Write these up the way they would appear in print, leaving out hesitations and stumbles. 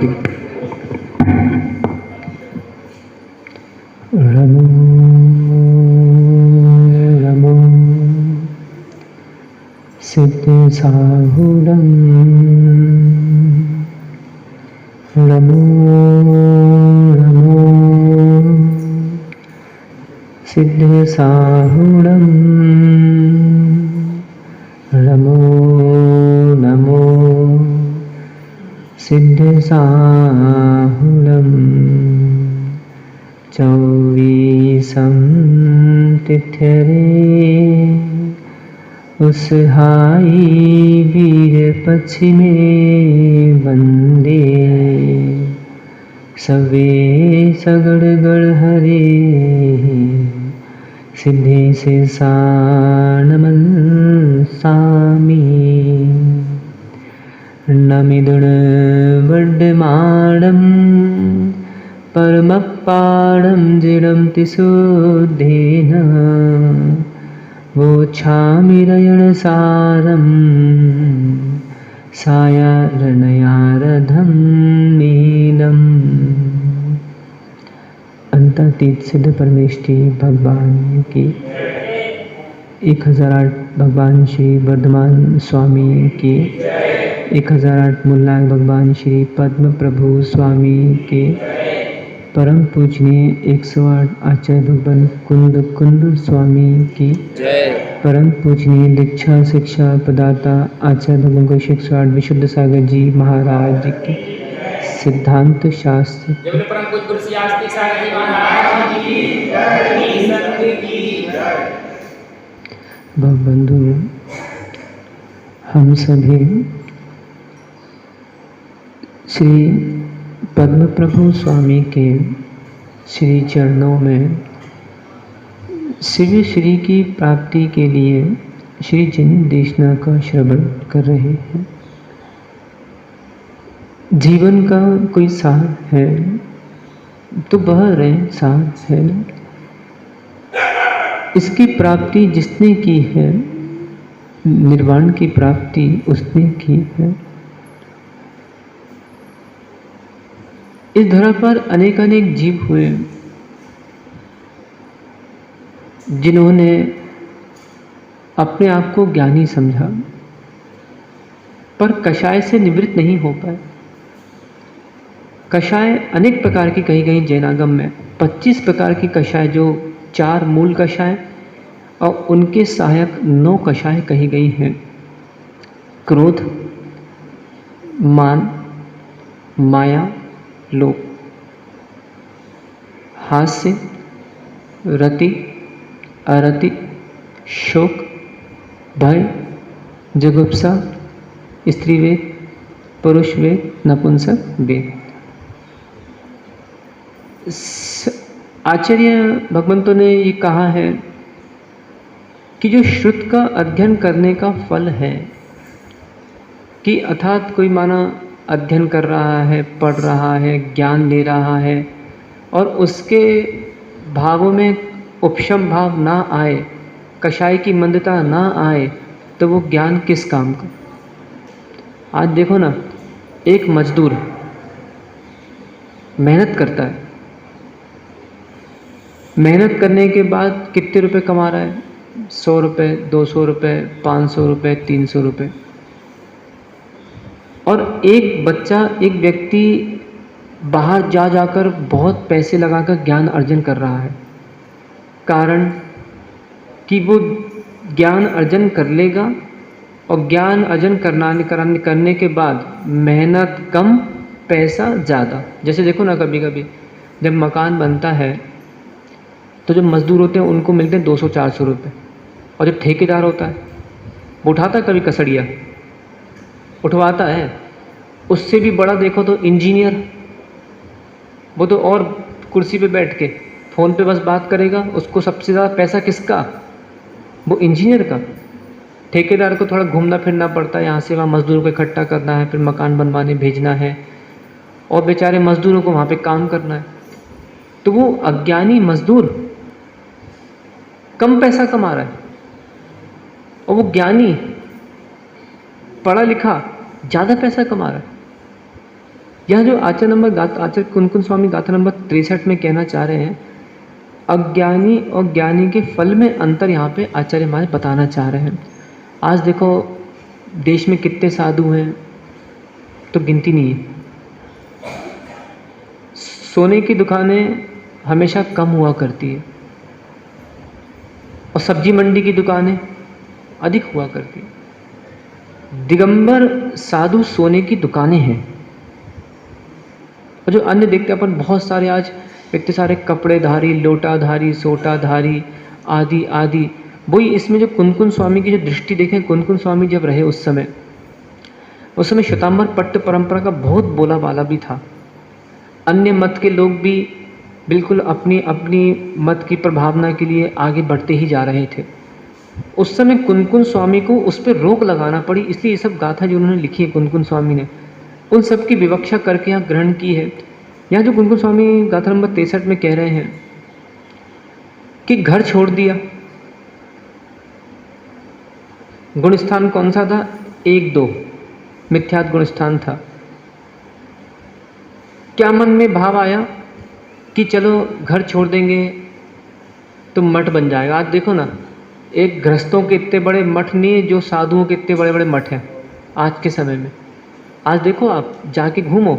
शांति। रमो रमो सिद्धसाहुरं रमो रमो सिद्धसाहुरं रमो नमो सिद्धसाहुरं चौवीसं तिथ्यरे उसहाई वीर पश्चिमे वंदे सवे सगड़गड़ हरे सिद्धे से सानमन सामी नमिदुण वड्डमाणं परमपाणं जिडं तिसुद्धेन वोच्छामिरयणसारं सायारणयारधं नीलम्। अंतरतीत सिद्ध परमेष्ठी भगवान की 1008 भगवान श्री वर्धमान स्वामी की 1008 मुल्ला भगवान श्री पद्म प्रभु स्वामी के परम पूजनीय 108 आचार्य भगवान कुंद कुंद स्वामी की परम पूजनीय दीक्षा शिक्षा प्रदाता आचार्य भगवान को 108 विशुद्ध सागर जी महाराज की सिद्धांत शास्त्र बंधु, हम सभी श्री पद्म प्रभु स्वामी के श्री चरणों में शिव श्री की प्राप्ति के लिए श्री जन देशना का श्रवण कर रहे हैं। जीवन का कोई सार है तो वह रे सार है। इसकी प्राप्ति जिसने की है, निर्वाण की प्राप्ति उसने की है। इस धरा पर अनेकानेक जीव हुए जिन्होंने अपने आप को ज्ञानी समझा पर कषाय से निवृत्त नहीं हो पाए। कषाय अनेक प्रकार की कही गई जैनागम में 25 प्रकार की कषाय, जो 4 मूल कषाय और उनके सहायक 9 कषाय कही गई हैं। क्रोध, मान, माया, लोभ, हास्य, रति, अरति, शोक, भय, जुगुप्सा, स्त्रीवेद, पुरुषवेद, नपुंसक वेद। आचार्य भगवंतों ने ये कहा है कि जो श्रुत का अध्ययन करने का फल है कि अर्थात कोई माना अध्ययन कर रहा है, पढ़ रहा है, ज्ञान ले रहा है और उसके भावों में उपशम भाव ना आए, कषाय की मंदता ना आए, तो वो ज्ञान किस काम का। आज देखो ना, एक मजदूर मेहनत करता है, मेहनत करने के बाद कितने रुपए कमा रहा है? 100 रुपये, 200 रुपये, 500 रुपये, 300 रुपये। और एक बच्चा, एक व्यक्ति बाहर जा जाकर बहुत पैसे लगाकर ज्ञान अर्जन कर रहा है। कारण कि वो ज्ञान अर्जन कर लेगा और ज्ञान अर्जन करने के बाद मेहनत कम, पैसा ज़्यादा। जैसे देखो ना, कभी कभी जब मकान बनता है तो जो मजदूर होते हैं उनको मिलते हैं 200-400 रुपये, और जब ठेकेदार होता है वो उठाता है कभी कसड़िया, उठवाता है। उससे भी बड़ा देखो तो इंजीनियर, वो तो और कुर्सी पे बैठ के फ़ोन पे बस बात करेगा, उसको सबसे ज़्यादा पैसा किसका? वो इंजीनियर का। ठेकेदार को थोड़ा घूमना फिरना पड़ता है, यहाँ से वहाँ मज़दूरों को इकट्ठा करना है, फिर मकान बनवाने भेजना है और बेचारे मज़दूरों को वहाँ पे काम करना है। तो वो अज्ञानी मज़दूर कम पैसा कमा रहा है और वो ज्ञानी पढ़ा लिखा ज़्यादा पैसा कमा रहा है। यह जो आचार्य कुनकुन स्वामी गाथा नंबर 63 में कहना चाह रहे हैं, अज्ञानी और ज्ञानी के फल में अंतर यहाँ पे आचार्य महाराज बताना चाह रहे हैं। आज देखो देश में कितने साधु हैं तो गिनती नहीं है। सोने की दुकानें हमेशा कम हुआ करती है और सब्जी मंडी की दुकानें अधिक हुआ करती है। दिगंबर साधु सोने की दुकानें हैं और जो अन्य देखते अपन बहुत सारे आज इतने सारे कपड़ेधारी, लोटाधारी, सोटाधारी आदि आदि। वही इसमें जो कुनकुन स्वामी की जो दृष्टि देखें, कुनकुन स्वामी जब रहे उस समय श्वेतांबर पट्ट परंपरा का बहुत बोला बाला भी था। अन्य मत के लोग भी बिल्कुल अपनी अपनी मत की प्रभावना के लिए आगे बढ़ते ही जा रहे थे। उस समय कुनकुन स्वामी को उस पर रोक लगाना पड़ी, इसलिए ये सब गाथा जो उन्होंने लिखी है कुनकुन स्वामी ने, उन सब की विवक्षा करके यहाँ ग्रहण की है। यहाँ जो कुनकुन स्वामी गाथा नंबर 63 में कह रहे हैं कि घर छोड़ दिया। गुणस्थान कौन सा था? 1-2 मिथ्यात गुणस्थान था। क्या मन में भाव आया कि चलो घर छोड़ देंगे तो मठ बन जाएगा। आज देखो ना, एक गृहस्थों के इतने बड़े मठ नहीं है जो साधुओं के इतने बड़े बड़े मठ हैं आज के समय में। आज देखो आप जाके घूमो,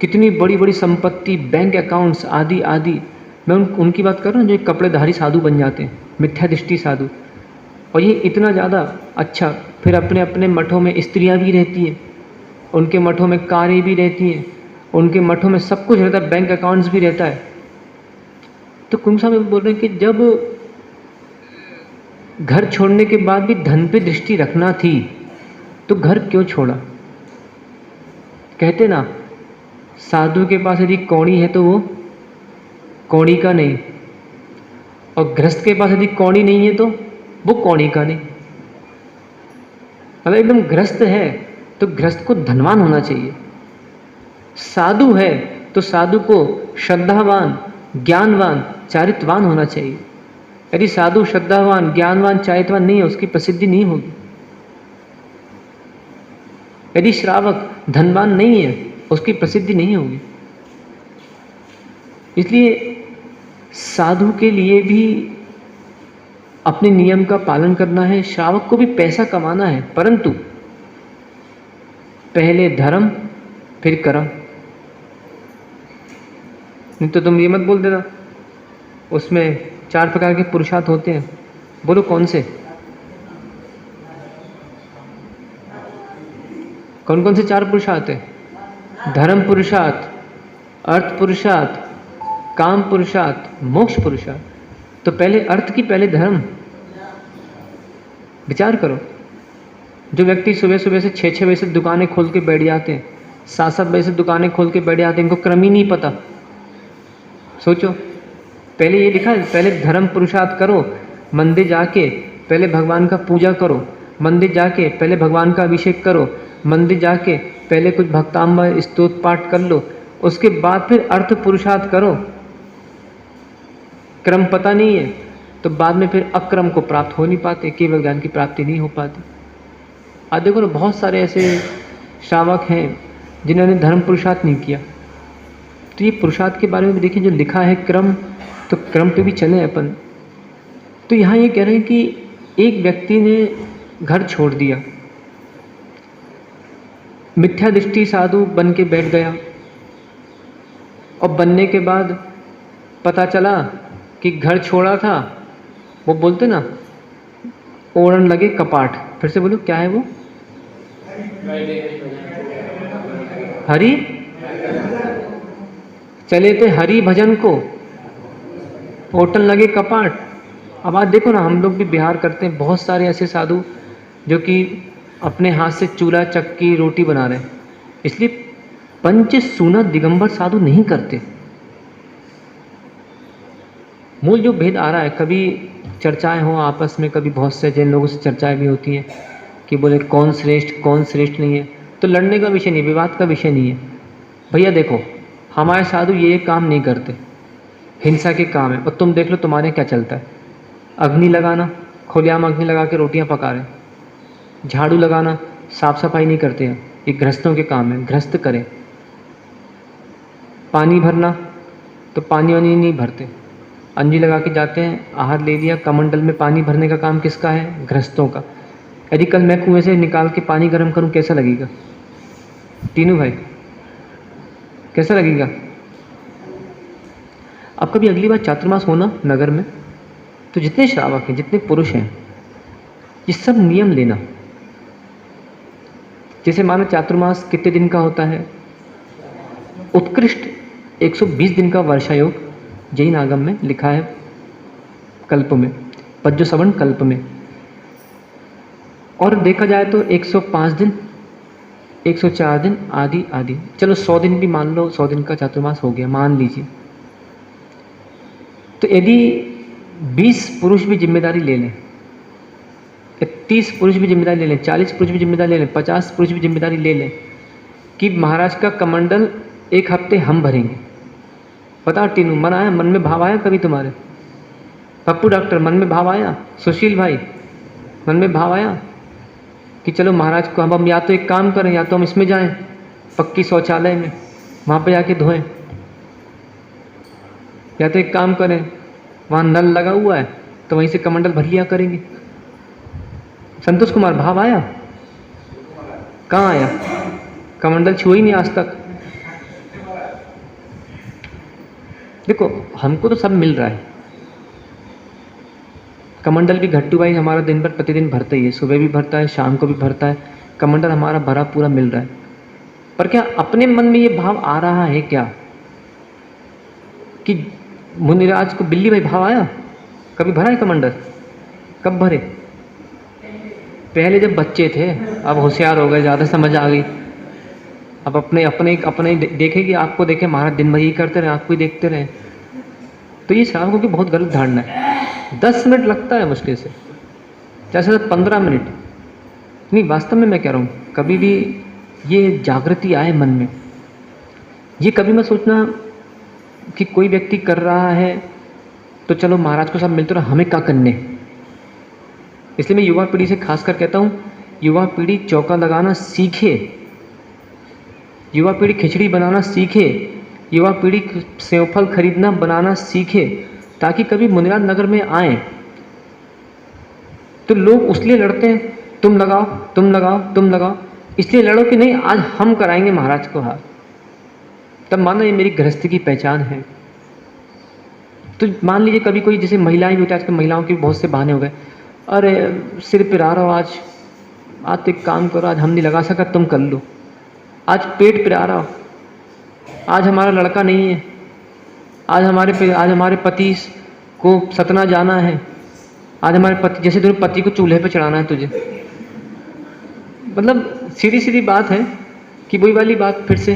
कितनी बड़ी बड़ी संपत्ति, बैंक अकाउंट्स आदि आदि। मैं उनकी बात कर रहा हूँ जो कपड़ेधारी साधु बन जाते हैं, मिथ्या दृष्टि साधु। और ये इतना ज़्यादा अच्छा, फिर अपने अपने मठों में स्त्रियाँ भी रहती हैं, उनके मठों में कारें भी रहती हैं, उनके मठों में सब कुछ रहता है, बैंक अकाउंट्स भी रहता है। तो कुंभ साहब बोल रहे हैं कि जब घर छोड़ने के बाद भी धन पे दृष्टि रखना थी तो घर क्यों छोड़ा? कहते ना, साधु के पास यदि कौड़ी है तो वो कौड़ी का नहीं, और गृहस्थ के पास यदि कौड़ी नहीं है तो वो कौड़ी का नहीं। अगर एकदम गृहस्थ है तो गृहस्थ को धनवान होना चाहिए, साधु है तो साधु को श्रद्धावान, ज्ञानवान, चारित्रवान होना चाहिए। यदि साधु श्रद्धावान, ज्ञानवान, चारित्रवान नहीं है, उसकी प्रसिद्धि नहीं होगी। यदि श्रावक धनवान नहीं है, उसकी प्रसिद्धि नहीं होगी। इसलिए साधु के लिए भी अपने नियम का पालन करना है, श्रावक को भी पैसा कमाना है, परंतु पहले धर्म फिर कर्म। नहीं तो तुम ये मत बोल देना उसमें 4 प्रकार के पुरुषार्थ होते हैं। बोलो कौन से? कौन कौन से 4 पुरुषार्थ है? धर्म पुरुषार्थ, अर्थ पुरुषार्थ, काम पुरुषार्थ, मोक्ष पुरुषार्थ। तो पहले अर्थ की पहले धर्म। विचार करो, जो व्यक्ति सुबह सुबह से 6-6 बजे से दुकानें खोल के बैठ जाते हैं, 7-7 बजे से दुकानें खोल के बैठ जाते हैं, इनको क्रम ही नहीं पता। सोचो, पहले ये लिखा है, पहले धर्म पुरुषार्थ करो, मंदिर जाके पहले भगवान का पूजा करो, मंदिर जाके पहले भगवान का अभिषेक करो, मंदिर जाके पहले कुछ भक्तांबर स्तोत्र पाठ कर लो, उसके बाद फिर अर्थ पुरुषार्थ करो। क्रम पता नहीं है तो बाद में फिर अक्रम को प्राप्त हो नहीं पाते, केवल ज्ञान की प्राप्ति नहीं हो पाती। आज देखो ना, बहुत सारे ऐसे श्रावक हैं जिन्होंने धर्म पुरुषार्थ नहीं किया। तो ये पुरुषार्थ के बारे में भी देखिए, जो लिखा है क्रम, तो क्रम पे भी चले अपन। तो यहाँ ये कह रहे हैं कि एक व्यक्ति ने घर छोड़ दिया, मिथ्या दृष्टि साधु बन के बैठ गया, और बनने के बाद पता चला कि घर छोड़ा था, वो बोलते ना, ओढ़न लगे कपाट। फिर से बोलो, क्या है वो? हरि चले थे हरि भजन को, ओटन लगे कपाट। अब आज देखो ना, हम लोग भी बिहार करते हैं, बहुत सारे ऐसे साधु जो कि अपने हाथ से चूल्हा चक्की रोटी बना रहे हैं। इसलिए पंच सूना दिगंबर साधु नहीं करते। मूल जो भेद आ रहा है, कभी चर्चाएं हो आपस में, कभी बहुत से जैन लोगों से चर्चाएं भी होती हैं कि बोले कौन श्रेष्ठ नहीं है, तो लड़ने का विषय नहीं, विवाद का विषय नहीं है। भैया देखो, हमारे साधु ये काम नहीं करते, हिंसा के काम है। और तुम देख लो तुम्हारे क्या चलता है, अग्नि लगाना, खुलेआम अग्नि लगा के रोटियां पका रहे, झाड़ू लगाना, साफ सफाई नहीं करते हैं। ये गृहस्थों के काम है, गृहस्थ करें। पानी भरना, तो पानी वानी नहीं भरते, अंजी लगा के जाते हैं, आहार ले लिया। कमंडल में पानी भरने का काम किसका है? गृहस्थों का। यदि कल मैं कुएं से निकाल के पानी गर्म करूं, कैसा लगेगा? तीनों भाई कैसा लगेगा? अब कभी अगली बार चातुर्मास होना नगर में, तो जितने श्रावक हैं, जितने पुरुष हैं, ये सब नियम लेना। जैसे मानो चातुर्मास कितने दिन का होता है? उत्कृष्ट 120 दिन का वर्षा योग जैन आगम में लिखा है, कल्प में, पज्जो सवर्ण कल्प में। और देखा जाए तो 105 दिन, 104 दिन आदि आदि, चलो 100 दिन भी मान लो, 100 दिन का चातुर्मास हो गया, मान लीजिए। तो यदि 20 पुरुष भी जिम्मेदारी ले लें, 30 पुरुष भी जिम्मेदारी ले लें, 40 पुरुष भी जिम्मेदारी ले लें, 50 पुरुष भी जिम्मेदारी ले लें कि महाराज का कमंडल एक हफ्ते हम भरेंगे। बताओ टीनू, मन आया? मन में भाव आया कभी तुम्हारे? पप्पू डॉक्टर, मन में भाव आया? सुशील भाई, मन में भाव आया कि चलो महाराज को हम या तो एक काम करें, या तो हम इसमें जाएं, पक्की शौचालय में, वहाँ पे जाके धोएं, या तो एक काम करें, वहाँ नल लगा हुआ है तो वहीं से कमंडल भर लिया करेंगे। संतोष कुमार, भाव आया? कहाँ आया? कमंडल छुआ ही नहीं आज तक। देखो, हमको तो सब मिल रहा है। कमंडल भी घट्टू भाई हमारा दिन भर प्रतिदिन भरता ही है, सुबह भी भरता है, शाम को भी भरता है, कमंडल हमारा भरा पूरा मिल रहा है। पर क्या अपने मन में ये भाव आ रहा है क्या कि मुनिराज को, बिल्ली भाई भाव आया? कभी भरा है कमंडल? कब भरे? पहले जब बच्चे थे, अब होशियार हो गए, ज़्यादा समझ आ गई, अब अपने अपने अपने देखेगी, आपको देखे महाराज दिन भर ही करते रहे, आपको ही देखते रहे। तो ये श्रावकों की बहुत गलत धारणा है। 10 मिनट लगता है मुश्किल से, जैसे 15 मिनट नहीं। वास्तव में मैं कह रहा हूँ, कभी भी ये जागृति आए मन में, ये कभी मत सोचना कि कोई व्यक्ति कर रहा है तो चलो महाराज को सब मिलते रहो, हमें क्या करने। इसलिए मैं युवा पीढ़ी से खासकर कहता हूँ, युवा पीढ़ी चौका लगाना सीखे, युवा पीढ़ी खिचड़ी बनाना सीखे, युवा पीढ़ी सेवफल खरीदना बनाना सीखे, ताकि कभी मुनिराज नगर में आए तो लोग उसलिए लड़ते हैं, तुम लगाओ तुम लगाओ तुम लगाओ, इसलिए लड़ो कि नहीं आज हम कराएंगे महाराज को हार। तब मानो ये मेरी गृहस्थी की पहचान है। तो मान लीजिए कभी कोई, जैसे महिलाएं भी होती है, आजकल महिलाओं के बहुत से बहाने हो गए, अरे सिर पिरा रहा हो, आज तो एक काम करो, आज हम नहीं लगा सका, तुम कर लो। आज पेट पिरा रहा हो, आज हमारा लड़का नहीं है, आज हमारे पति को सतना जाना है, आज हमारे पति, जैसे तुम्हें पति को चूल्हे पे चढ़ाना है तुझे। मतलब सीधी सीधी बात है कि वही वाली बात फिर से।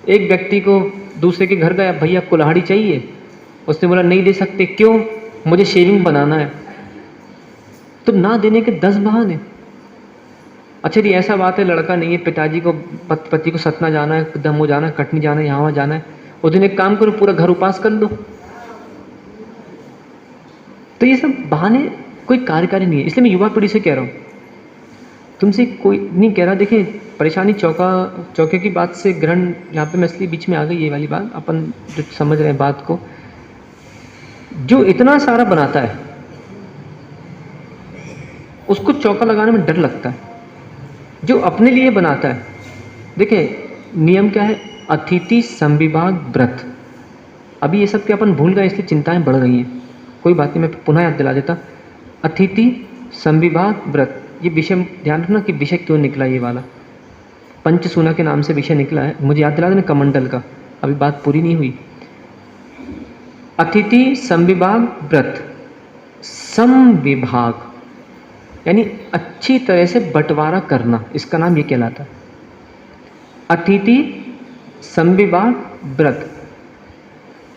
एक व्यक्ति को दूसरे के घर गया, भैया कुल्हाड़ी चाहिए, उसने बोला नहीं दे सकते। क्यों? मुझे शेविंग बनाना है। तो ना देने के 10 बहाने। अच्छा जी ऐसा बात है, लड़का नहीं है, पिताजी को, पति को सतना जाना है, दमो जाना है, कटनी जाना है, यहाँ वहाँ जाना है, उस दिन एक काम करो, पूरा घर उपास कर लो। तो ये सब बहाने कोई कार्यकारी नहीं है। इसलिए मैं युवा पीढ़ी से कह रहा हूँ, तुमसे कोई नहीं कह रहा। देखिए परेशानी चौके की बात से ग्रहण यहाँ पे मैं इसलिए बीच में आ गई, ये वाली बात अपन जो समझ रहे हैं बात को, जो इतना सारा बनाता है उसको चौका लगाने में डर लगता है। जो अपने लिए बनाता है, देखिए नियम क्या है, अतिथि संविभाग व्रत। अभी ये सब क्या अपन भूल गए, इसलिए चिंताएं बढ़ गई हैं। कोई बात नहीं, मैं पुनः याद दिला देता। अतिथि संविभाग व्रत, ये विषय ध्यान रखना कि विषय क्यों निकला, ये वाला पंचसूना के नाम से विषय निकला है। मुझे याद दिला देना कमंडल का, अभी बात पूरी नहीं हुई। अतिथि संविभाग व्रत, समविभाग यानी अच्छी तरह से बंटवारा करना, इसका नाम ये कहलाता है। अतिथि संविभाग व्रत,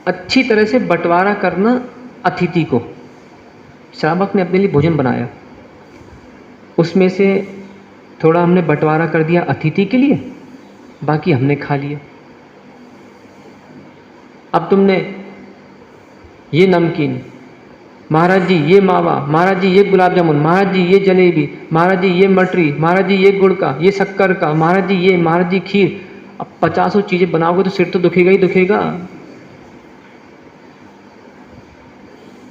अच्छी तरह से बंटवारा करना अतिथि को। श्रावक ने अपने लिए भोजन बनाया, उसमें से थोड़ा हमने बंटवारा कर दिया अतिथि के लिए, बाकी हमने खा लिया। अब तुमने ये नमकीन, महाराज जी ये मावा, महाराज जी ये गुलाब जामुन, महाराज जी ये जलेबी, महाराज जी ये मटरी, महाराज जी ये गुड़ का, ये शक्कर का, महाराज जी ये, महाराज जी खीर, अब 50 चीज़ें बनाओगे तो सिर तो दुखेगा ही दुखेगा।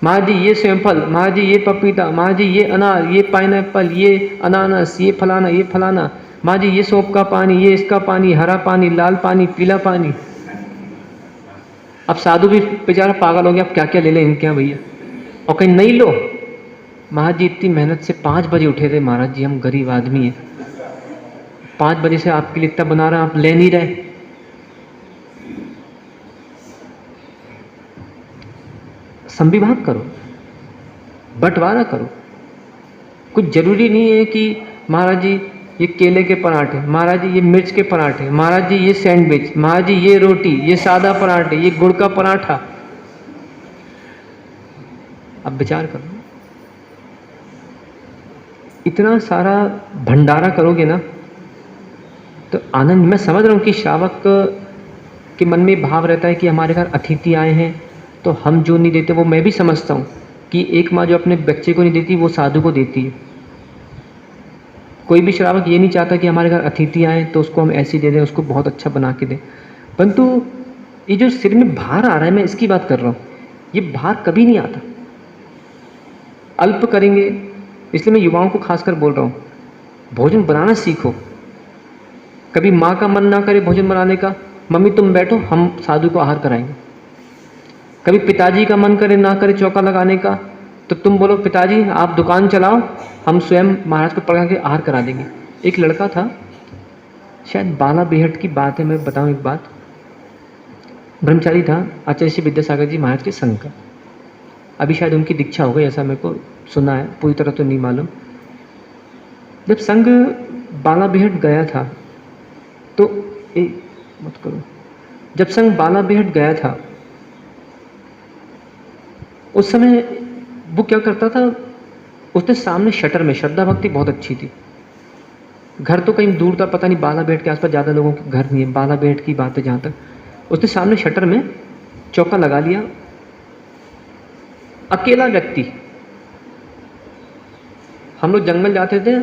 महाराज जी ये सेमफल, महाराज जी ये पपीता, महाराज जी ये अनार, ये पाइनएप्पल, ये अनानास, ये फलाना, ये फलाना, महाराज जी ये सौंफ का पानी, ये इसका पानी, हरा पानी, लाल पानी, पीला पानी। अब साधु भी बेचारा पागल हो गया, अब क्या क्या ले लें इनके यहाँ भैया, और कहीं नहीं लो। महाराज जी इतनी मेहनत से 5 बजे उठे थे, महाराज जी हम गरीब आदमी हैं, 5 बजे से आपके लिए इतना बना रहा, आप ले नहीं रहे। संविभाग करो, बंटवारा करो। कुछ जरूरी नहीं है कि महाराज जी ये केले के पराठे, महाराज जी ये मिर्च के पराठे, महाराज जी ये सैंडविच, महाराज जी ये रोटी, ये सादा पराठे, ये गुड़ का पराठा। अब विचार करो, इतना सारा भंडारा करोगे ना तो आनंद। मैं समझ रहा हूँ कि श्रावक के मन में भाव रहता है कि हमारे घर अतिथि आए हैं तो हम जो नहीं देते, वो मैं भी समझता हूँ कि एक माँ जो अपने बच्चे को नहीं देती वो साधु को देती है। कोई भी श्रावक ये नहीं चाहता कि हमारे घर अतिथि आए तो उसको हम ऐसे दे दें, उसको बहुत अच्छा बना के दें। परंतु ये जो सिर में भार आ रहा है, मैं इसकी बात कर रहा हूँ, ये भार कभी नहीं आता। अल्प करेंगे, इसलिए मैं युवाओं को खासकर बोल रहा हूँ, भोजन बनाना सीखो। कभी माँ का मन ना करे भोजन बनाने का, मम्मी तुम बैठो हम साधु को आहार कराएंगे। कभी पिताजी का मन करे ना करे चौका लगाने का, तो तुम बोलो पिताजी आप दुकान चलाओ, हम स्वयं महाराज को पकड़ा के आहार करा देंगे। एक लड़का था, शायद बाला बेहट की बात है, मैं बताऊं एक बात। ब्रह्मचारी था, आचार्य श्री विद्यासागर जी महाराज के संघ का। अभी शायद उनकी दीक्षा हो गई, ऐसा मेरे को सुना है, पूरी तरह तो नहीं मालूम। जब संघ बाला बेहट गया था तो मत करो, जब संघ बाला बेहट गया था उस समय वो क्या करता था, उसने सामने शटर में, श्रद्धा भक्ति बहुत अच्छी थी, घर तो कहीं दूर था, पता नहीं बाला बेहट के आसपास ज़्यादा लोगों के घर नहीं है, बाला बेहट की बात है जहाँ तक। उसने सामने शटर में चौका लगा लिया, अकेला व्यक्ति। हम लोग जंगल जाते थे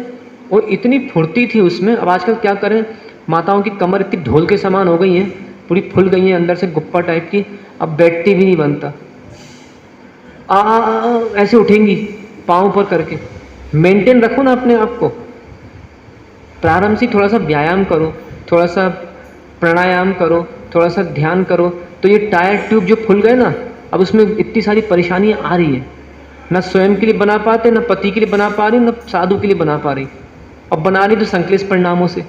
और इतनी फुर्ती थी उसमें। अब आजकल क्या करें, माताओं की कमर इतनी ढोल के समान हो गई हैं, पूरी फुल गई हैं अंदर से, गुप्पा टाइप की, अब बैठती भी नहीं बनता, ऐसे उठेंगी पाँव ऊपर करके। मेंटेन रखो ना अपने आप को, प्रारंभ से थोड़ा सा व्यायाम करो, थोड़ा सा प्राणायाम करो, थोड़ा सा ध्यान करो, तो ये टायर ट्यूब जो फूल गए ना, अब उसमें इतनी सारी परेशानियां आ रही है, ना स्वयं के लिए बना पाते, ना पति के लिए बना पा रही, ना साधु के लिए बना पा रही, अब बना रही तो संक्लेश परिणामों से।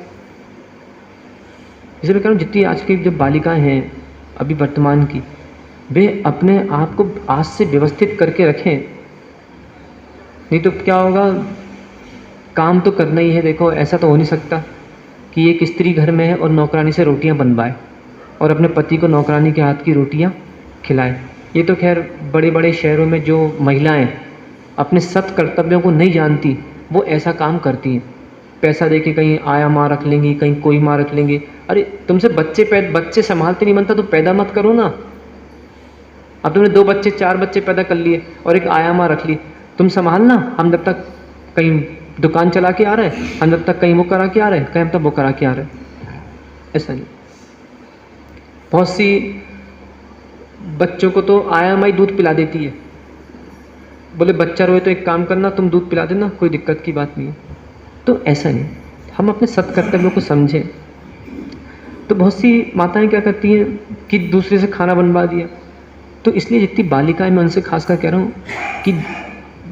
इसलिए मैं कह रहा हूँ जितनी आज की जो बालिकाएं हैं अभी वर्तमान की, वे अपने आप को आज से व्यवस्थित करके रखें, नहीं तो क्या होगा, काम तो करना ही है। देखो ऐसा तो हो नहीं सकता कि एक स्त्री घर में है और नौकरानी से रोटियां बनवाए और अपने पति को नौकरानी के हाथ की रोटियां खिलाए। ये तो खैर बड़े बड़े शहरों में जो महिलाएं अपने सत कर्तव्यों को नहीं जानती वो ऐसा काम करती हैं, पैसा दे के कहीं आया माँ रख लेंगी, कहीं कोई माँ रख लेंगे। अरे तुमसे बच्चे संभालते नहीं बनता तो पैदा मत करो ना। अब तुमने 2 बच्चे 4 बच्चे पैदा कर लिए और एक आया माँ रख ली, तुम संभालना, हम जब तक कहीं दुकान चला के आ रहे हैं, हम जब तक कहीं वो करा के आ रहे हैं, कहीं हम तक वो करा के आ रहे हैं। ऐसा नहीं, बहुत सी बच्चों को तो आया माँ ही दूध पिला देती है, बोले बच्चा रोए तो एक काम करना तुम दूध पिला देना, कोई दिक्कत की बात नहीं है। तो ऐसा नहीं, हम अपने सत्कर्तव्यों को समझें। तो बहुत सी माताएं क्या करती हैं कि दूसरे से खाना बनवा दिया, तो इसलिए जितनी बालिकाएं, मैं उनसे खासकर कह रहा हूँ कि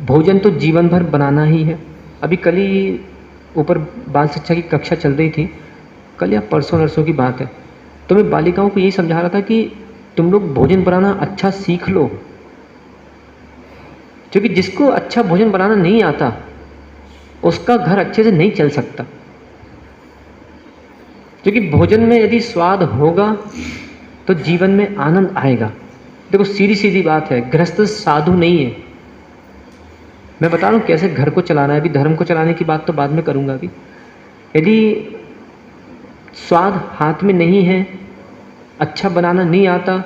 भोजन तो जीवन भर बनाना ही है। अभी कल ही ऊपर बाल शिक्षा की कक्षा चल रही थी, कल या परसों नरसों की बात है, तो मैं बालिकाओं को यही समझा रहा था कि तुम लोग भोजन बनाना अच्छा सीख लो, क्योंकि जिसको अच्छा भोजन बनाना नहीं आता उसका घर अच्छे से नहीं चल सकता। क्योंकि भोजन में यदि स्वाद होगा तो जीवन में आनंद आएगा। देखो सीधी सीधी बात है, गृहस्थ साधु नहीं है। मैं बता रहा हूँ कैसे घर को चलाना है, अभी धर्म को चलाने की बात तो बाद में करूँगा। अभी यदि स्वाद हाथ में नहीं है, अच्छा बनाना नहीं आता,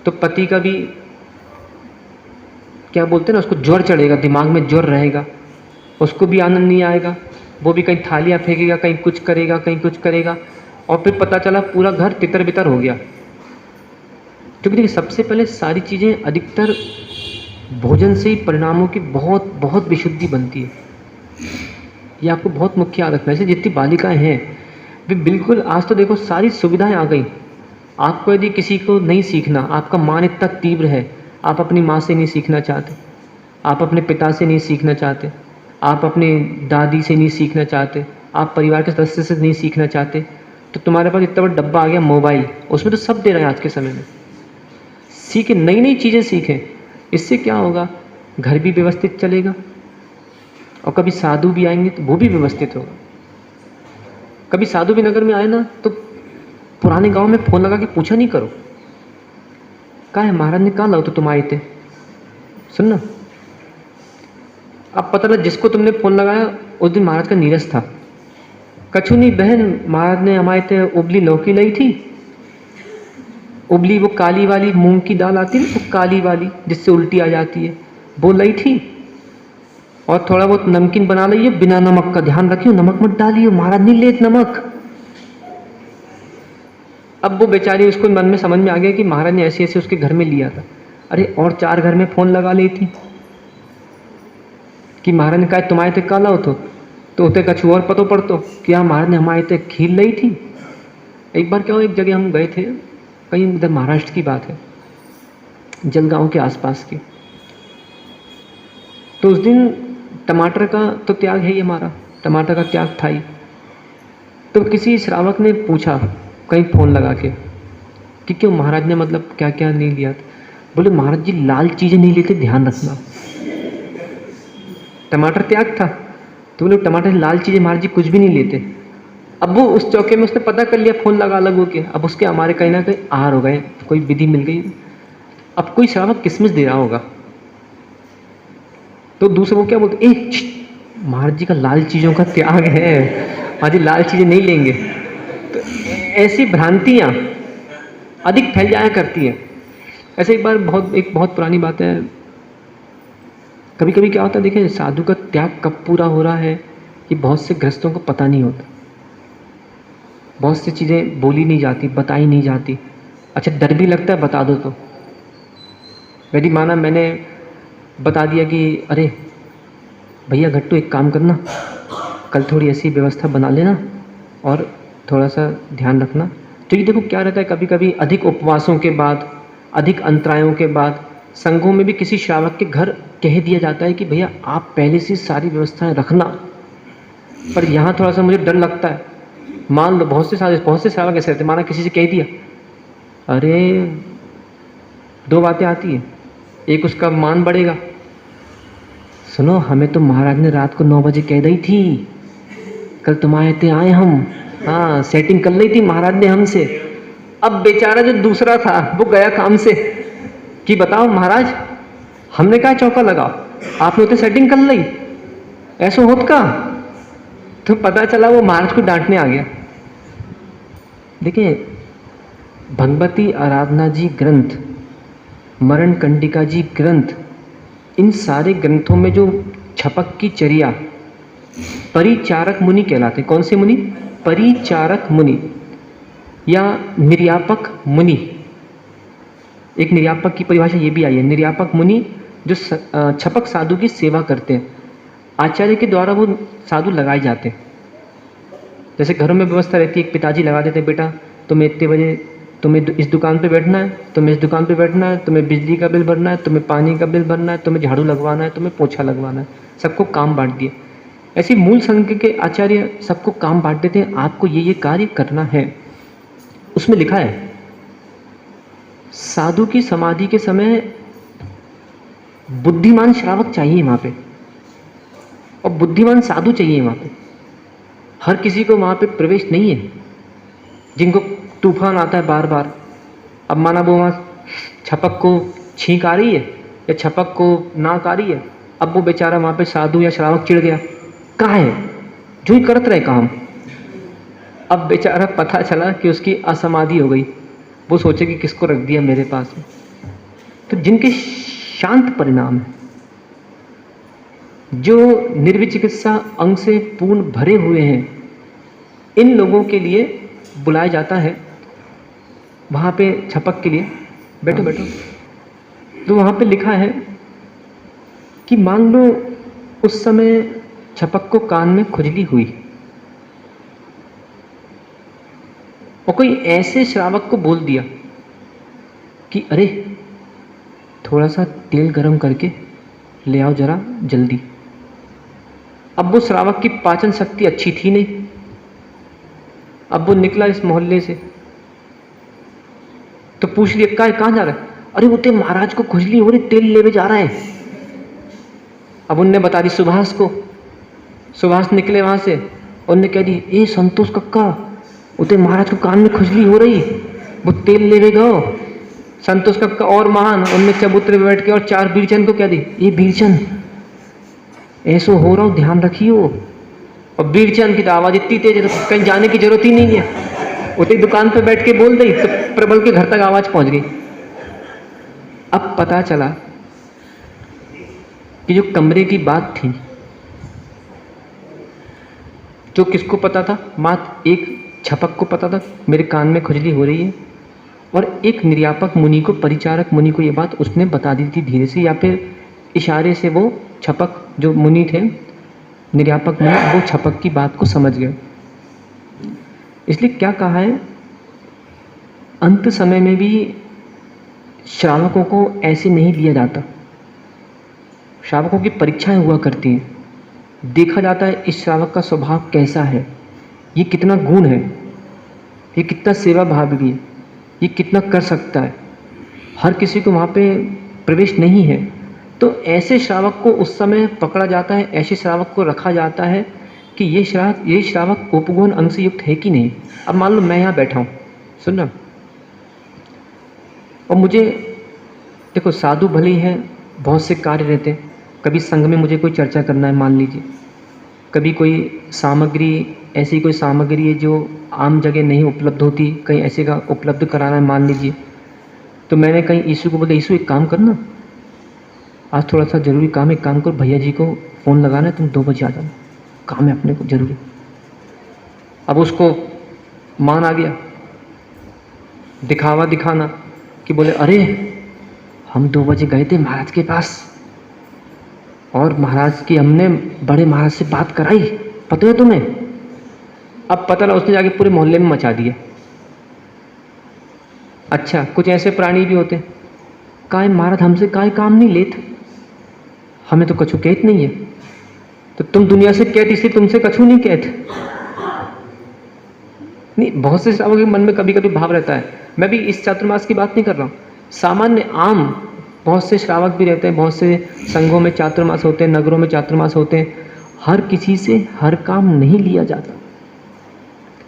तो पति का भी क्या बोलते हैं ना, उसको ज्वर चढ़ेगा, दिमाग में ज्वर रहेगा, उसको भी आनंद नहीं आएगा, वो भी कहीं थालियाँ फेंकेगा, कहीं कुछ करेगा, कहीं कुछ करेगा। और फिर पता चला पूरा घर तितर बितर हो गया। क्योंकि देखिए सबसे पहले सारी चीज़ें अधिकतर भोजन से ही परिणामों की बहुत बहुत विशुद्धि बनती है। ये आपको बहुत मुख्य याद रखना है। ऐसे जितनी बालिकाएं हैं वे बिल्कुल, आज तो देखो सारी सुविधाएं आ गई। आपको यदि किसी को नहीं सीखना, आपका मान इतना तीव्र है, आप अपनी माँ से नहीं सीखना चाहते, आप अपने पिता से नहीं सीखना चाहते, आप अपने दादी से नहीं सीखना चाहते, आप परिवार के सदस्य से नहीं सीखना चाहते, तो तुम्हारे पास इतना बड़ा डब्बा आ गया मोबाइल, उसमें तो सब दे रहे हैं आज के समय में। सीखें, नई नई चीज़ें सीखें। इससे क्या होगा, घर भी व्यवस्थित चलेगा और कभी साधु भी आएंगे तो वो भी व्यवस्थित होगा। कभी साधु भी नगर में आए ना तो पुराने गांव में फ़ोन लगा के पूछा नहीं करो, कहाँ है महाराज ने, कहाँ लाओ तो तुम आए थे, सुनना। अब पता लगा जिसको तुमने फ़ोन लगाया उस दिन महाराज का नीरस था। कछु नहीं बहन, महाराज ने हमारे थे उबली लौकी लाई थी, उबली वो काली वाली मूंग की दाल आती है, वो काली वाली जिससे उल्टी आ जाती है, वो लाई थी, और थोड़ा बहुत नमकीन बना लियो बिना नमक का, ध्यान रखियो नमक मत डालियो, महाराज नहीं लेते नमक। अब वो बेचारी, उसको मन में समझ में आ गया कि महाराज ने ऐसे ऐसे उसके घर में लिया था। अरे और 4 घर में फ़ोन लगा ली थी कि महाराज ने कहा तुम्हारे थे काला हो तो उते कछु और पतो पड़तो कि हाँ महाराज ने हमारे थे खीर ली थी। एक बार क्या हो, एक जगह हम गए थे, कहीं इधर महाराष्ट्र की बात है, जलगांव के आसपास की। तो उस दिन टमाटर का तो त्याग है ही हमारा, टमाटर का त्याग था ही। तो किसी श्रावक ने पूछा कहीं फ़ोन लगा के कि क्यों महाराज ने मतलब क्या क्या नहीं लिया था। बोले महाराज जी लाल चीज़ें नहीं लेते, ध्यान रखना। टमाटर त्याग था तो बोले टमाटर लाल चीज़ें महाराज जी कुछ भी नहीं लेते। अब वो उस चौके में उसने पता कर लिया फ़ोन लगा अलग होके, अब उसके हमारे कहीं ना कहीं आहार हो गए, कोई विधि मिल गई। अब कोई श्रावक किसमिस दे रहा होगा तो दूसरे को क्या बोलते, महाराज जी का लाल चीज़ों का त्याग है, महाराज जी लाल चीज़ें नहीं लेंगे। तो ऐसी भ्रांतियाँ अधिक फैल जाया करती है। ऐसे एक बार एक बहुत पुरानी बात है, कभी कभी क्या होता है, देखिए साधु का त्याग कब पूरा हो रहा है ये बहुत से गृहस्थों को पता नहीं होता। बहुत सी चीज़ें बोली नहीं जाती, बताई नहीं जाती। अच्छा डर भी लगता है बता दो तो। यदि माना मैंने बता दिया कि अरे भैया घट्टू एक काम करना, कल थोड़ी ऐसी व्यवस्था बना लेना और थोड़ा सा ध्यान रखना। तो ये देखो क्या रहता है, कभी कभी अधिक उपवासों के बाद, अधिक अंतरायों के बाद संघों में भी किसी श्रावक के घर कह दिया जाता है कि भैया आप पहले से सारी व्यवस्थाएं रखना। पर यहाँ थोड़ा सा मुझे डर लगता है। मान लो बहुत से श्रावक ऐसे रहते, माना किसी से कह दिया, अरे 2 बातें आती हैं, एक उसका मान बढ़ेगा, सुनो हमें तो महाराज ने रात को 9 बजे कह दी थी, कल तुम्हारे थे आए हम, हाँ सेटिंग कर ली थी महाराज ने हमसे। अब बेचारा जो दूसरा था वो गया काम से कि बताओ महाराज हमने कहा चौका लगाओ, आपने तो सेटिंग कर ली, ऐसा होत का। तो पता चला वो महाराज को डांटने आ गया। देखिए भगवती आराधना जी ग्रंथ, मरण कंडिका जी ग्रंथ, इन सारे ग्रंथों में जो छपक की चर्या परिचारक मुनि कहलाते हैं। कौन से मुनि? परिचारक मुनि या निर्यापक मुनि। एक निर्यापक की परिभाषा ये भी आई है, निर्यापक मुनि जो छपक साधु की सेवा करते हैं, आचार्य के द्वारा वो साधु लगाए जाते हैं। जैसे घरों में व्यवस्था रहती है, एक पिताजी लगा देते हैं, बेटा तुम्हें इतने बजे तुम्हें इस दुकान पे बैठना है, तुम्हें इस दुकान पे बैठना है, तुम्हें बिजली का बिल भरना है, तुम्हें पानी का बिल भरना है, तुम्हें झाड़ू लगवाना है, तुम्हें पोछा लगवाना है, सबको काम बांट दिए। ऐसे मूल संघ के आचार्य सबको काम बांट देते हैं, आपको ये कार्य करना है। उसमें लिखा है साधु की समाधि के समय बुद्धिमान श्रावक चाहिए वहाँ पे, और बुद्धिमान साधु चाहिए वहाँ पे। हर किसी को वहाँ पे प्रवेश नहीं है, जिनको तूफान आता है बार बार। अब माना वो वहाँ छपक को छींक आ रही है या छपक को नाक आ रही है, अब वो बेचारा वहाँ पे साधु या श्रावक चिढ़ गया, कहाँ है जो ही करत रहे काम। अब बेचारा पता चला कि उसकी असमाधि हो गई, वो सोचे कि किसको रख दिया मेरे पास में। तो जिनके शांत परिणाम है, जो निर्विचिकित्सा अंग से पूर्ण भरे हुए हैं, इन लोगों के लिए बुलाया जाता है वहाँ पे छपक के लिए, बैठो बैठो। तो वहाँ पे लिखा है कि मान लो उस समय छपक को कान में खुजली हुई और कोई ऐसे श्रावक को बोल दिया कि अरे थोड़ा सा तेल गरम करके ले आओ जरा जल्दी। अब वो श्रावक की पाचन शक्ति अच्छी थी नहीं, अब वो निकला इस मोहल्ले से तो पूछ लिया कहाँ जा रहा है? अरे वो तेरे महाराज को खुजली हो रही, तेल लेवे जा रहा है। अब उनने बता दी सुभाष को। सुभाष निकले वहां से, उनने कह दी ए संतोष कक्का, उते महाराज को कान में खुजली हो रही, वो तेल लेवे गो। संतोष कक्का और महान, उनने चबूतरे पे बैठ के और 4 बीरचंद को कह दी ये बीरचंद ऐसो हो रहा हो, ध्यान रखियो। और बीरचंद की तो आवाज इतनी तेज है तो कहीं जाने की जरूरत ही नहीं है, उते दुकान पे बैठ के बोल दी तो प्रबल के घर तक आवाज पहुंच गई। अब पता चला कि जो कमरे की बात थी, जो किसको पता था? मात्र एक छपक को पता था मेरे कान में खुजली हो रही है, और एक निर्यापक मुनि को, परिचारक मुनि को ये बात उसने बता दी थी धीरे से, या फिर इशारे से वो छपक जो मुनि थे, निर्यापक मुनि, वो छपक की बात को समझ गए। इसलिए क्या कहा है, अंत समय में भी श्रावकों को ऐसे नहीं लिया जाता। श्रावकों की परीक्षाएं हुआ करती हैं, देखा जाता है इस श्रावक का स्वभाव कैसा है, ये कितना गुण है, ये कितना सेवा भावी है, ये कितना कर सकता है। हर किसी को वहाँ पे प्रवेश नहीं है, तो ऐसे श्रावक को उस समय पकड़ा जाता है, ऐसे श्रावक को रखा जाता है कि ये श्रावक उपगुण अंग से युक्त है कि नहीं। अब मान लो मैं यहाँ बैठा हूँ, सुन रहा, और मुझे देखो साधु भले ही है, बहुत से कार्य रहते हैं, कभी संघ में मुझे कोई चर्चा करना है मान लीजिए, कभी कोई सामग्री, ऐसी कोई सामग्री है जो आम जगह नहीं उपलब्ध होती, कहीं ऐसे का उपलब्ध कराना है मान लीजिए, तो मैंने कहीं ईशु को बोला ईशु एक काम करना, आज थोड़ा सा ज़रूरी काम है, एक काम करो भैया जी को फ़ोन लगाना है, तुम 2 बजे आ जाना, काम है अपने को ज़रूरी। अब उसको मान आ गया, दिखावा दिखाना कि बोले अरे हम 2 बजे गए थे महाराज के पास और महाराज की हमने बड़े महाराज से बात कराई, पता है तुम्हें। अब पता लगा उसने जाके पूरे मोहल्ले में मचा दिया। अच्छा, कुछ ऐसे प्राणी भी होते, काय महाराज हमसे काय काम नहीं लेते, हमें तो कछु कहते नहीं है, तो तुम दुनिया से कहते इसलिए तुमसे कछु नहीं कहते। नहीं, बहुत से श्रावकों के मन में कभी कभी भाव रहता है, मैं भी इस चातुर्मास की बात नहीं कर रहा हूँ, सामान्य आम बहुत से श्रावक भी रहते हैं, बहुत से संघों में चातुर्मास होते हैं, नगरों में चातुर्मास होते हैं, हर किसी से हर काम नहीं लिया जाता।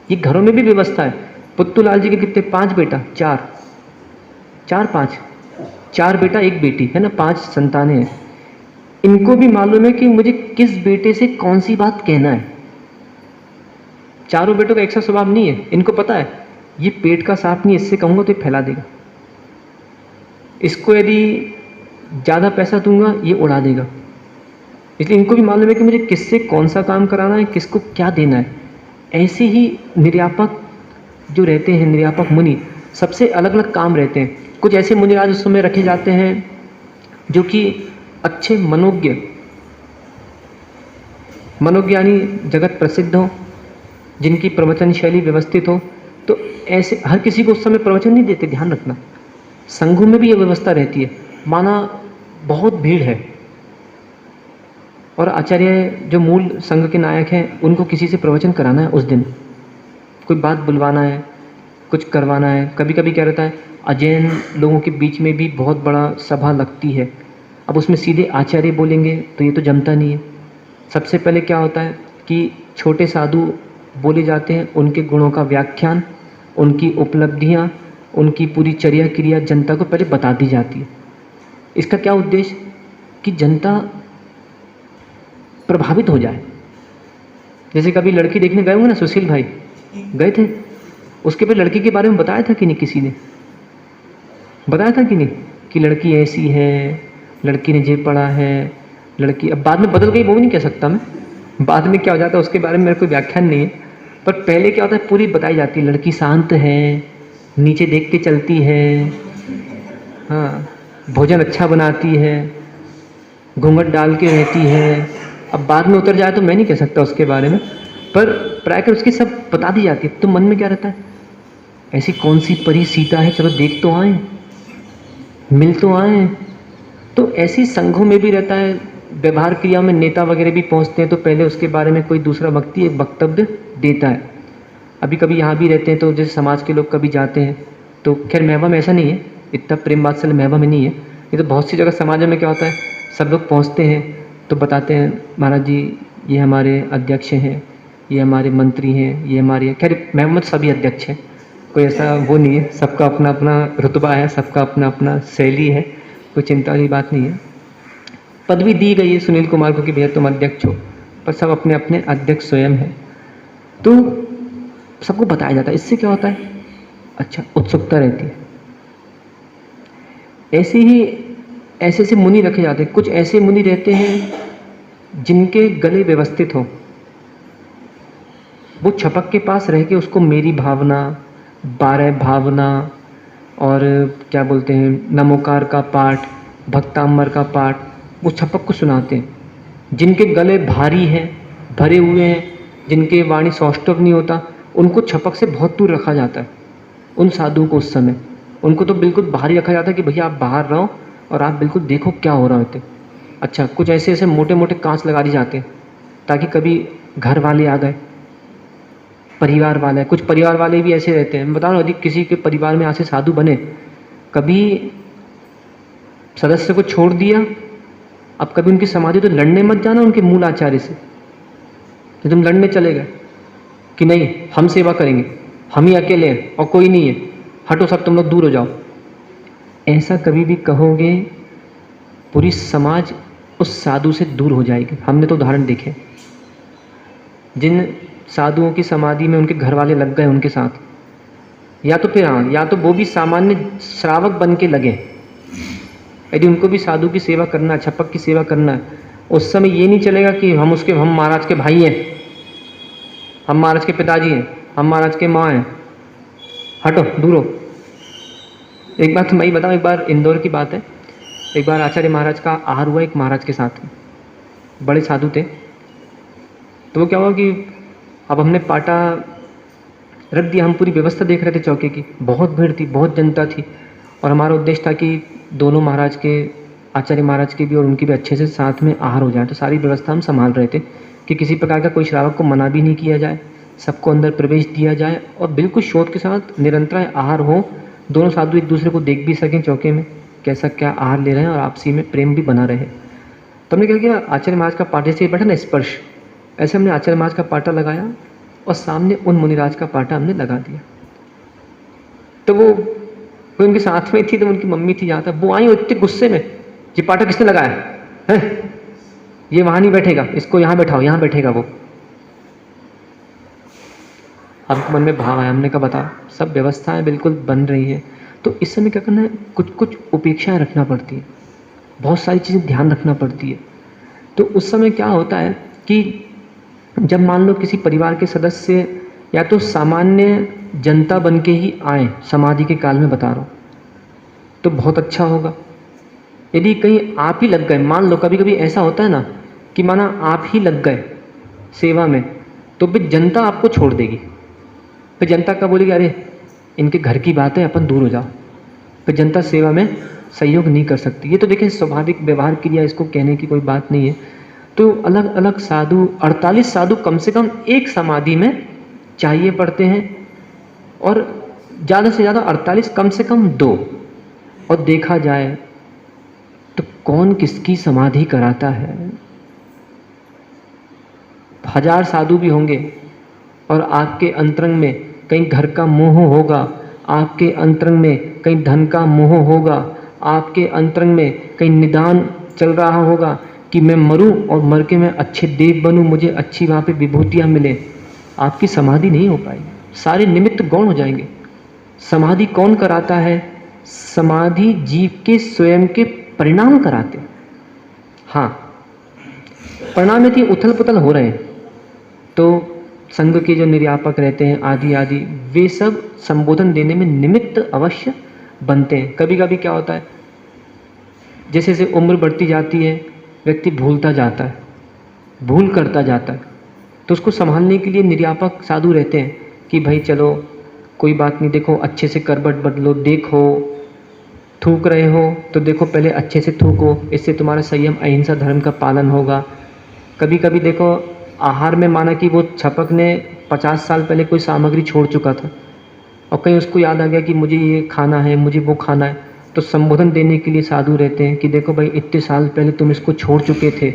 ये घरों में भी व्यवस्था है। पुत्तूलाल जी के कितने 5 बेटा, 4 बेटा 1 बेटी है ना, 5 संतानें हैं। इनको भी मालूम है कि मुझे किस बेटे से कौन सी बात कहना है। चारों बेटों का एक सा स्वभाव नहीं है, इनको पता है ये पेट का सांप नहीं, इससे कहूँगा तो ये फैला देगा, इसको यदि ज़्यादा पैसा दूंगा ये उड़ा देगा। इसलिए इनको भी मालूम है कि मुझे किससे कौन सा काम कराना है, किसको क्या देना है। ऐसे ही निर्यापक जो रहते हैं, निर्यापक मुनि, सबसे अलग अलग काम रहते हैं। कुछ ऐसे मुनिराज उस समय रखे जाते हैं जो कि अच्छे मनोज्ञ यानी जगत प्रसिद्ध हो, जिनकी प्रवचन शैली व्यवस्थित हो। तो ऐसे हर किसी को उस समय प्रवचन नहीं देते, ध्यान रखना। संघों में भी ये व्यवस्था रहती है, माना बहुत भीड़ है और आचार्य जो मूल संघ के नायक हैं उनको किसी से प्रवचन कराना है, उस दिन कोई बात बुलवाना है, कुछ करवाना है। कभी कभी क्या रहता है, अजैन लोगों के बीच में भी बहुत बड़ा सभा लगती है, अब उसमें सीधे आचार्य बोलेंगे तो ये तो जमता नहीं है। सबसे पहले क्या होता है कि छोटे साधु बोले जाते हैं, उनके गुणों का व्याख्यान, उनकी उपलब्धियाँ, उनकी पूरी चर्या क्रिया जनता को पहले बता दी जाती है। इसका क्या उद्देश्य कि जनता प्रभावित हो जाए। जैसे कभी लड़की देखने गए होंगे ना, सुशील भाई गए थे, उसके बाद लड़की के बारे में बताया था कि नहीं, किसी ने बताया था कि नहीं, कि लड़की ऐसी है, लड़की ने ये पढ़ा है, लड़की अब बाद में बदल गई वो भी नहीं कह सकता मैं, बाद में क्या हो जाता है उसके बारे में मेरा कोई व्याख्यान नहीं है। पर पहले क्या होता है, पूरी बताई जाती है, लड़की शांत है, नीचे देख के चलती है, हाँ, भोजन अच्छा बनाती है, घूंघट डाल के रहती है। अब बाद में उतर जाए तो मैं नहीं कह सकता उसके बारे में, पर प्रायः उसकी सब बता दी जाती है। तो मन में क्या रहता है, ऐसी कौन सी परी सीता है, चलो देख तो आए, मिल तो आए। तो ऐसी संघों में भी रहता है। व्यवहार क्रिया में नेता वगैरह भी पहुंचते हैं तो पहले उसके बारे में कोई दूसरा व्यक्ति एक वक्तव्य देता है। अभी कभी यहाँ भी रहते हैं तो जैसे समाज के लोग कभी जाते हैं तो, खैर मैवा में ऐसा नहीं है, इतना प्रेम वात्सल्य मैवा में नहीं है। ये तो बहुत सी जगह समाजों में क्या होता है, सब लोग पहुँचते हैं तो बताते हैं, महाराज जी ये हमारे अध्यक्ष हैं, ये हमारे मंत्री हैं, ये हमारे, खैर मैवा में सभी अध्यक्ष हैं, कोई ऐसा वो नहीं है, सबका अपना अपना रुतबा है, सबका अपना अपना शैली है, कोई चिंता वाली बात नहीं है। पदवी दी गई है सुनील कुमार को कि भैया तुम अध्यक्ष हो, पर सब अपने अपने अध्यक्ष स्वयं हैं। तो सबको बताया जाता है। इससे क्या होता है, अच्छा उत्सुकता रहती है। ऐसे ही ऐसे मुनि रखे जाते हैं। कुछ ऐसे मुनि रहते हैं जिनके गले व्यवस्थित हो, वो छपक के पास रह के उसको मेरी भावना, 12 भावना और क्या बोलते हैं नमोकार का पाठ, भक्तांबर का पाठ, वो छपक को सुनाते हैं। जिनके गले भारी हैं, भरे हुए हैं, जिनके वाणी सौष्ठव नहीं होता, उनको छपक से बहुत दूर रखा जाता है। उन साधुओं को उस समय उनको तो बिल्कुल बाहर ही रखा जाता है कि भैया आप बाहर रहो और आप बिल्कुल देखो क्या हो रहा होते। अच्छा, कुछ ऐसे ऐसे मोटे मोटे कांच लगा दिए जाते हैं ताकि कभी घर वाले आ गए, परिवार वाले, कुछ परिवार वाले भी ऐसे रहते हैं। मैं बता रहा हूँ, यदि किसी के परिवार में ऐसे साधु बने, कभी सदस्य को छोड़ दिया, अब कभी उनकी समाधि तो लड़ने मत जाना उनके मूल आचार्य से कि तुम लड़ने चले गए कि नहीं हम सेवा करेंगे, हम ही अकेले हैं और कोई नहीं है, हटो सब तुम लोग दूर हो जाओ। ऐसा कभी भी कहोगे पूरी समाज उस साधु से दूर हो जाएगी। हमने तो उदाहरण देखे, जिन साधुओं की समाधि में उनके घर वाले लग गए उनके साथ, या तो फिर हाँ, या तो वो भी सामान्य श्रावक बन के लगे। यदि उनको भी साधु की सेवा करना है, छपक की सेवा करना है, उस समय ये नहीं चलेगा कि हम महाराज के भाई हैं, हम महाराज के पिताजी हैं, हम महाराज के माँ हैं, हटो दूर हो। एक बात मैं ही बताऊँ, एक बार इंदौर की बात है। एक बार आचार्य महाराज का आहार हुआ एक महाराज के साथ, बड़े साधु थे। तो वो क्या हुआ कि अब हमने पाटा रख दिया, हम पूरी व्यवस्था देख रहे थे चौके की, बहुत भीड़ थी, बहुत जनता थी, और हमारा उद्देश्य था कि दोनों महाराज के, आचार्य महाराज के भी और उनकी भी अच्छे से साथ में आहार हो जाए। तो सारी व्यवस्था हम संभाल रहे थे कि किसी प्रकार का कोई श्रावक को मना भी नहीं किया जाए, सबको अंदर प्रवेश दिया जाए और बिल्कुल शोध के साथ निरंतर आहार हो, दोनों साधु एक दूसरे को देख भी सकें चौके में कैसा क्या आहार ले रहे हैं और आपसी में प्रेम भी बना रहे। तो हमने क्या किया, आचार्य महाराज का पाटे से बैठा ना स्पर्श, ऐसे हमने आचार्य महाराज का पाटा लगाया और सामने उन मुनिराज का पाटा हमने लगा दिया। तो वो उनके साथ में थी, तो उनकी मम्मी थी जहाँ तक, वो आई इतने गुस्से में, ये पाटा किसने लगाया है, ये वहाँ नहीं बैठेगा, इसको यहाँ बैठाओ, यहाँ बैठेगा वो। अब मन में भाव आया, हमने कहा बता, सब व्यवस्थाएं बिल्कुल बन रही है, तो इस समय क्या करना है, कुछ कुछ उपेक्षाएं रखना पड़ती है, बहुत सारी चीज़ें ध्यान रखना पड़ती है। तो उस समय क्या होता है कि जब मान लो किसी परिवार के सदस्य या तो सामान्य जनता बन के ही आए, समाधि के काल में बता रहा हूँ, तो बहुत अच्छा होगा। यदि कहीं आप ही लग गए, मान लो कभी कभी ऐसा होता है ना कि माना आप ही लग गए सेवा में, तो फिर जनता आपको छोड़ देगी। फिर जनता क्या बोलेगी, अरे इनके घर की बात है, अपन दूर हो जाओ। फिर जनता सेवा में सहयोग नहीं कर सकती। ये तो देखें स्वाभाविक व्यवहार क्रिया, इसको कहने की कोई बात नहीं है। तो अलग अलग साधु, 48 साधु कम से कम एक समाधि में चाहिए पड़ते हैं, और ज़्यादा से ज़्यादा 48, कम से कम 2। और देखा जाए तो कौन किसकी समाधि कराता है। 1000 साधु भी होंगे और आपके अंतरंग में कहीं घर का मोह होगा, आपके अंतरंग में कहीं धन का मोह होगा, आपके अंतरंग में कहीं निदान चल रहा होगा कि मैं मरूं और मर के मैं अच्छे देव बनूं, मुझे अच्छी वहाँ पे विभूतियाँ मिले। आपकी समाधि नहीं हो पाएगी, सारे निमित्त गौण हो जाएंगे। समाधि कौन कराता है? समाधि जीव के स्वयं के परिणाम कराते हैं। हाँ, परिणाम यदि उथल पुथल हो रहे हैं तो संघ के जो निर्यापक रहते हैं आदि आदि, वे सब संबोधन देने में निमित्त अवश्य बनते हैं। कभी कभी क्या होता है, जैसे जैसे उम्र बढ़ती जाती है व्यक्ति भूलता जाता है, भूल करता जाता है, तो उसको संभालने के लिए निर्यापक साधु रहते हैं कि भाई चलो कोई बात नहीं, देखो अच्छे से करबट बदलो, देखो थूक रहे हो तो देखो पहले अच्छे से थूको, इससे तुम्हारा संयम अहिंसा धर्म का पालन होगा। कभी कभी देखो आहार में माना कि वो छपक ने 50 साल पहले कोई सामग्री छोड़ चुका था और कहीं उसको याद आ गया कि मुझे ये खाना है, मुझे वो खाना है, तो संबोधन देने के लिए साधु रहते हैं कि देखो भाई इतने साल पहले तुम इसको छोड़ चुके थे,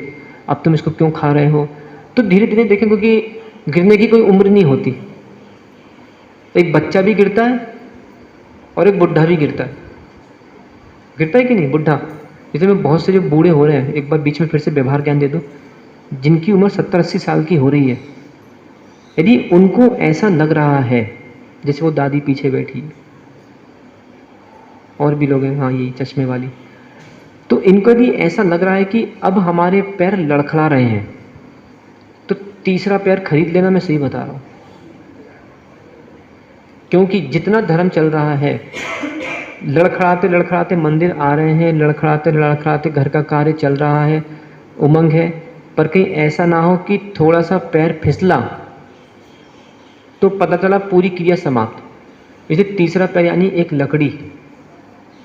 अब तुम इसको क्यों खा रहे हो। तो धीरे धीरे देखेंगे कि गिरने की कोई उम्र नहीं होती, एक बच्चा भी गिरता है और एक बुढ़ा भी गिरता है। गिरता है कि नहीं बुढ़ा। इसमें बहुत से जो बूढ़े हो रहे हैं, एक बार बीच में फिर से व्यवहार ज्ञान दे दो, जिनकी उम्र 70-80 साल की हो रही है, यदि उनको ऐसा लग रहा है जैसे वो दादी पीछे बैठी है, और भी लोग हैं, हाँ ये चश्मे वाली, तो इनको भी ऐसा लग रहा है कि अब हमारे पैर लड़खड़ा रहे हैं, तो तीसरा पैर खरीद लेना, मैं सही बता रहा हूँ। क्योंकि जितना धर्म चल रहा है, लड़खड़ाते लड़खड़ाते मंदिर आ रहे हैं, लड़खड़ाते लड़खड़ाते घर का कार्य चल रहा है, उमंग है, पर कहीं ऐसा ना हो कि थोड़ा सा पैर फिसला तो पता चला पूरी क्रिया समाप्त। इसे तीसरा पैर यानी एक लकड़ी,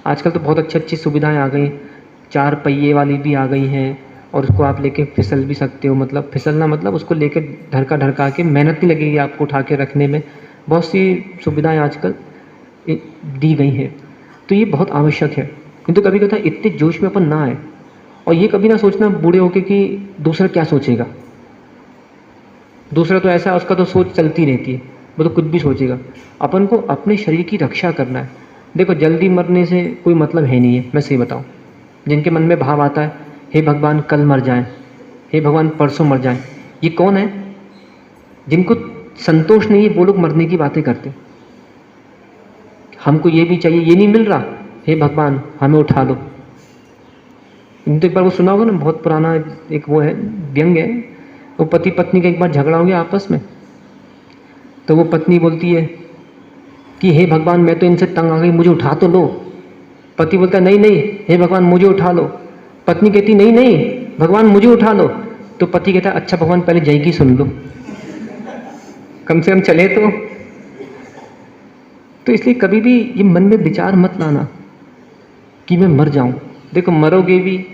आजकल तो बहुत अच्छी अच्छी सुविधाएं आ गई, 4 पहिए वाली भी आ गई हैं, और उसको आप लेके फिसल भी सकते हो, मतलब फिसलना मतलब उसको लेके ढरका के, मेहनत नहीं लगेगी आपको उठा के रखने में, बहुत सी सुविधाएं आजकल दी गई हैं, तो ये बहुत आवश्यक है। किंतु कभी कहता है इतने जोश में अपन ना आए, और ये कभी ना सोचना बूढ़े होके कि दूसरा क्या सोचेगा। दूसरा तो ऐसा है, उसका तो सोच चलती रहती है, वो तो कुछ भी सोचेगा। अपन को अपने शरीर की रक्षा करना है। देखो जल्दी मरने से कोई मतलब है नहीं है, मैं सही बताऊँ। जिनके मन में भाव आता है हे भगवान कल मर जाएं, हे भगवान परसों मर जाएं, ये कौन है? जिनको संतोष नहीं है वो लोग मरने की बातें करते। हमको ये भी चाहिए, ये नहीं मिल रहा, हे भगवान हमें उठा दो। तो एक बार वो सुना होगा ना, बहुत पुराना एक वो है, व्यंग है, वो पति पत्नी का एक बार झगड़ा हो गया आपस में, तो वो पत्नी बोलती है कि हे भगवान मैं तो इनसे तंग आ गई, मुझे उठा तो लो। पति बोलता है नहीं नहीं हे भगवान मुझे उठा लो। पत्नी कहती नहीं नहीं भगवान मुझे उठा लो। तो पति कहता है अच्छा भगवान पहले जय की सुन लो, कम से कम चले तो इसलिए कभी भी ये मन में विचार मत लाना कि मैं मर जाऊं। देखो मरोगे भी,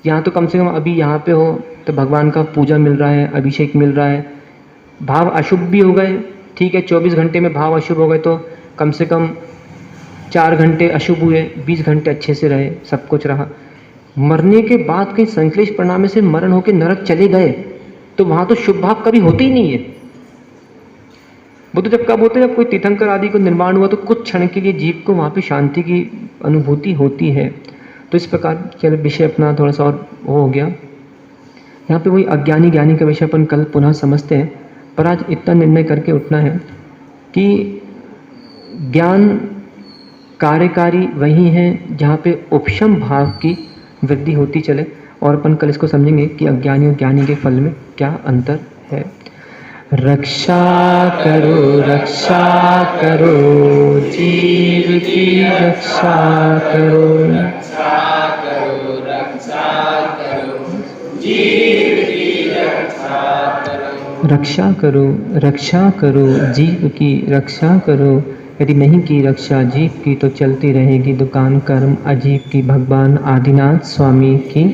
यहाँ तो कम से कम अभी यहाँ पे हो तो भगवान का पूजा मिल रहा है, अभिषेक मिल रहा है, भाव अशुभ भी हो गए, ठीक है 24 घंटे में भाव अशुभ हो गए तो कम से कम 4 घंटे अशुभ हुए, 20 घंटे अच्छे से रहे, सब कुछ रहा। मरने के बाद कहीं संश्लेष परिणाम से मरण होकर नरक चले गए तो वहाँ तो शुभ भाव कभी होते ही नहीं है। वो तो जब कब होते हैं, जब कोई तीर्थंकर आदि को निर्माण हुआ तो कुछ क्षण के लिए जीव को वहाँ पे शांति की अनुभूति होती है। तो इस प्रकार चलो विषय अपना थोड़ा सा और वो हो गया। यहाँ पे वही अज्ञानी ज्ञानी का विषय अपन कल पुनः समझते हैं, पर आज इतना निर्णय करके उठना है कि ज्ञान कार्यकारी वही है जहाँ पे उपशम भाव की वृद्धि होती चले, और अपन कल इसको समझेंगे कि अज्ञानी और ज्ञानी के फल में क्या अंतर है। रक्षा करो जीव की रक्षा करो, जीव की रक्षा करो जीव की रक्षा करो। यदि नहीं की रक्षा जीव की तो चलती रहेगी दुकान कर्म अजीब की। भगवान आदिनाथ स्वामी की